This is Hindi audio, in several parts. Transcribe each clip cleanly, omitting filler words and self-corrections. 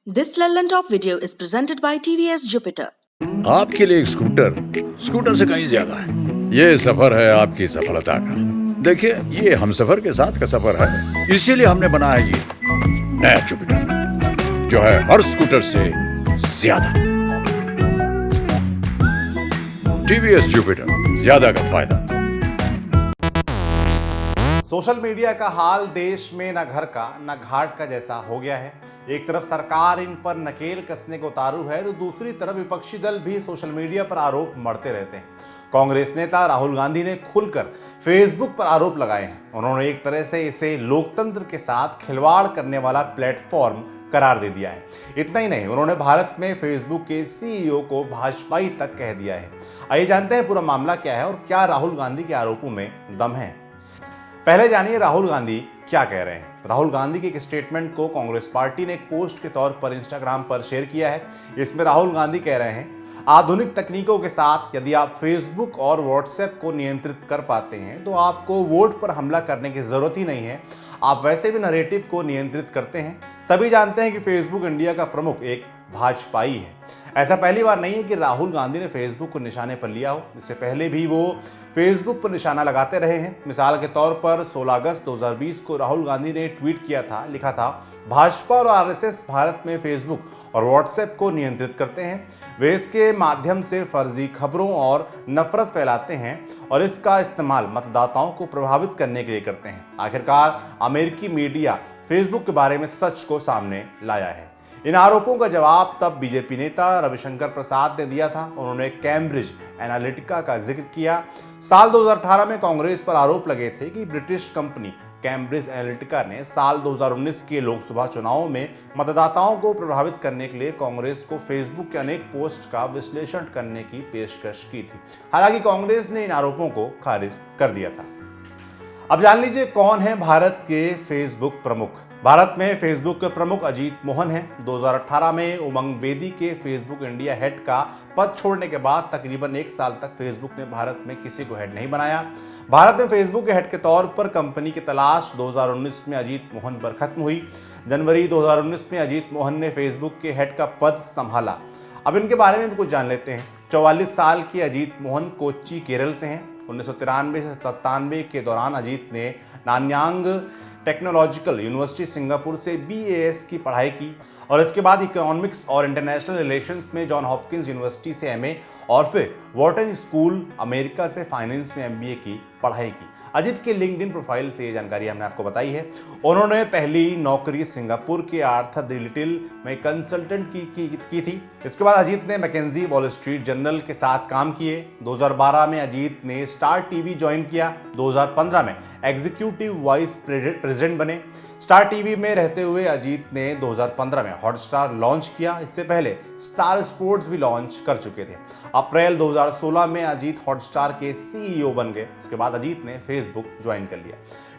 This Lelland Top video is presented by TVS Jupiter. आपके लिए एक स्कूटर से कहीं ज्यादा है। ये सफर है आपकी सफलता का। देखिए, ये हमसफर के साथ का सफर है, इसीलिए हमने बनाया ये नया जुपिटर, जो है हर स्कूटर से ज्यादा। टीवीएस जुपिटर, ज्यादा का फायदा। सोशल मीडिया का हाल देश में न घर का न घाट का जैसा हो गया है। एक तरफ सरकार इन पर नकेल कसने को उतारू है, तो दूसरी तरफ विपक्षी दल भी सोशल मीडिया पर आरोप मढ़ते रहते हैं। कांग्रेस नेता राहुल गांधी ने खुलकर फेसबुक पर आरोप लगाए हैं। उन्होंने एक तरह से इसे लोकतंत्र के साथ खिलवाड़ करने वाला प्लेटफॉर्म करार दे दिया है। इतना ही नहीं, उन्होंने भारत में फेसबुक के सीईओ को भाजपाई तक कह दिया है। आइए जानते हैं पूरा मामला क्या है और क्या राहुल गांधी के आरोपों में दम है। पहले जानिए राहुल गांधी क्या कह रहे हैं। राहुल गांधी के एक स्टेटमेंट को कांग्रेस पार्टी ने एक पोस्ट के तौर पर इंस्टाग्राम पर शेयर किया है। इसमें राहुल गांधी कह रहे हैं, आधुनिक तकनीकों के साथ यदि आप फेसबुक और व्हाट्सएप को नियंत्रित कर पाते हैं तो आपको वोट पर हमला करने की जरूरत ही नहीं है। आप वैसे भी नैरेटिव को नियंत्रित करते हैं। सभी जानते हैं कि फेसबुक इंडिया का प्रमुख एक भाजपाई है। ऐसा पहली बार नहीं है कि राहुल गांधी ने फेसबुक को निशाने पर लिया हो। इससे पहले भी वो फेसबुक पर निशाना लगाते रहे हैं। मिसाल के तौर पर 16 अगस्त 2020 को राहुल गांधी ने ट्वीट किया था, लिखा था, भाजपा और आरएसएस भारत में फेसबुक और व्हाट्सएप को नियंत्रित करते हैं। वे इसके माध्यम से फर्जी खबरों और नफरत फैलाते हैं और इसका इस्तेमाल मतदाताओं को प्रभावित करने के लिए करते हैं। आखिरकार अमेरिकी मीडिया फेसबुक के बारे में सच को सामने लाया है। इन आरोपों का जवाब तब बीजेपी नेता रविशंकर प्रसाद ने दिया था। उन्होंने कैम्ब्रिज एनालिटिका का जिक्र किया। साल 2018 में कांग्रेस पर आरोप लगे थे कि ब्रिटिश कंपनी कैम्ब्रिज एनालिटिका ने साल 2019 के लोकसभा चुनावों में मतदाताओं को प्रभावित करने के लिए कांग्रेस को फेसबुक के अनेक पोस्ट का विश्लेषण करने की पेशकश की थी। हालांकि कांग्रेस ने इन आरोपों को खारिज कर दिया था। अब जान लीजिए कौन है भारत के फेसबुक प्रमुख। भारत में फेसबुक के प्रमुख अजीत मोहन हैं। 2018 में उमंग बेदी के फेसबुक इंडिया हेड का पद छोड़ने के बाद तकरीबन 1 साल तक फेसबुक ने भारत में किसी को हेड नहीं बनाया। भारत में फेसबुक के हेड के तौर पर कंपनी की तलाश 2019 में अजीत मोहन पर खत्म हुई। जनवरी 2019 में अजीत मोहन ने फेसबुक के हेड का पद संभाला। अब इनके बारे में भी कुछ जान लेते हैं। 44 साल के अजीत मोहन कोच्चि केरल से हैं। 1993 से 97 के दौरान अजीत ने नान्यांग टेक्नोलॉजिकल यूनिवर्सिटी सिंगापुर से BAS की पढ़ाई की और इसके बाद इकोनॉमिक्स और इंटरनेशनल रिलेशंस में जॉन हॉपकिंस यूनिवर्सिटी से MA और फिर वॉर्टन स्कूल अमेरिका से फाइनेंस में MBA की पढ़ाई की। अजीत के लिंक्डइन प्रोफाइल से ये जानकारी हमने आपको बताई है। उन्होंने पहली नौकरी सिंगापुर के आर्थर लिटिल में कंसल्टेंट की थी। इसके बाद अजीत ने मैकेंजी, वॉल स्ट्रीट जर्नल के साथ काम किए। 2012 में अजीत ने स्टार टीवी ज्वाइन किया। 2015 में एग्जीक्यूटिव वाइस प्रेसिडेंट बने। स्टार टीवी में रहते हुए अजीत ने 2015 में हॉटस्टार लॉन्च किया। इससे पहले स्टार स्पोर्ट्स भी लॉन्च कर चुके थे। अप्रैल 2016 में अजीत हॉटस्टार के CEO बन गए। उसके बाद अजीत ने फेसबुक ज्वाइन कर लिया।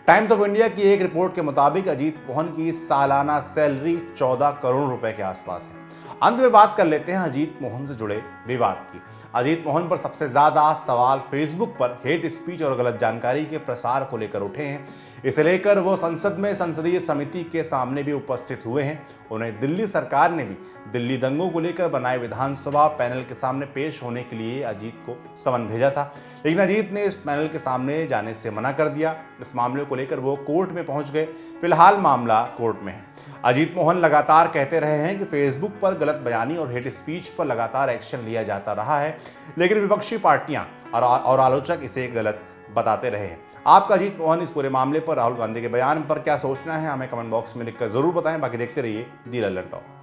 टाइम्स ऑफ इंडिया की एक रिपोर्ट के मुताबिक अजीत मोहन की सालाना सैलरी 14 करोड़ रुपए के आसपास है। अंत में बात कर लेते हैं अजीत मोहन से जुड़े विवाद की। अजीत मोहन पर सबसे ज्यादा सवाल फेसबुक पर हेट स्पीच और गलत जानकारी के प्रसार को लेकर उठे हैं। इसे लेकर वो संसद में संसदीय समिति के सामने भी उपस्थित हुए हैं। उन्हें दिल्ली सरकार ने भी दिल्ली दंगों को लेकर बनाए विधानसभा पैनल के सामने पेश होने के लिए अजीत को समन भेजा था, लेकिन अजीत ने इस पैनल के सामने जाने से मना कर दिया। इस मामले को लेकर वो कोर्ट में पहुंच गए। फिलहाल मामला कोर्ट में है। अजीत मोहन लगातार कहते रहे हैं कि फेसबुक पर गलत बयानी और हेट स्पीच पर लगातार एक्शन लिया जाता रहा है, लेकिन विपक्षी पार्टियां और आलोचक इसे गलत बताते रहे हैं। आपका अजीत मोहन इस पूरे मामले पर राहुल गांधी के बयान पर क्या सोचना है, हमें कमेंट बॉक्स में लिखकर जरूर बताएं। बाकी देखते रहिए दी लल्लन टॉक।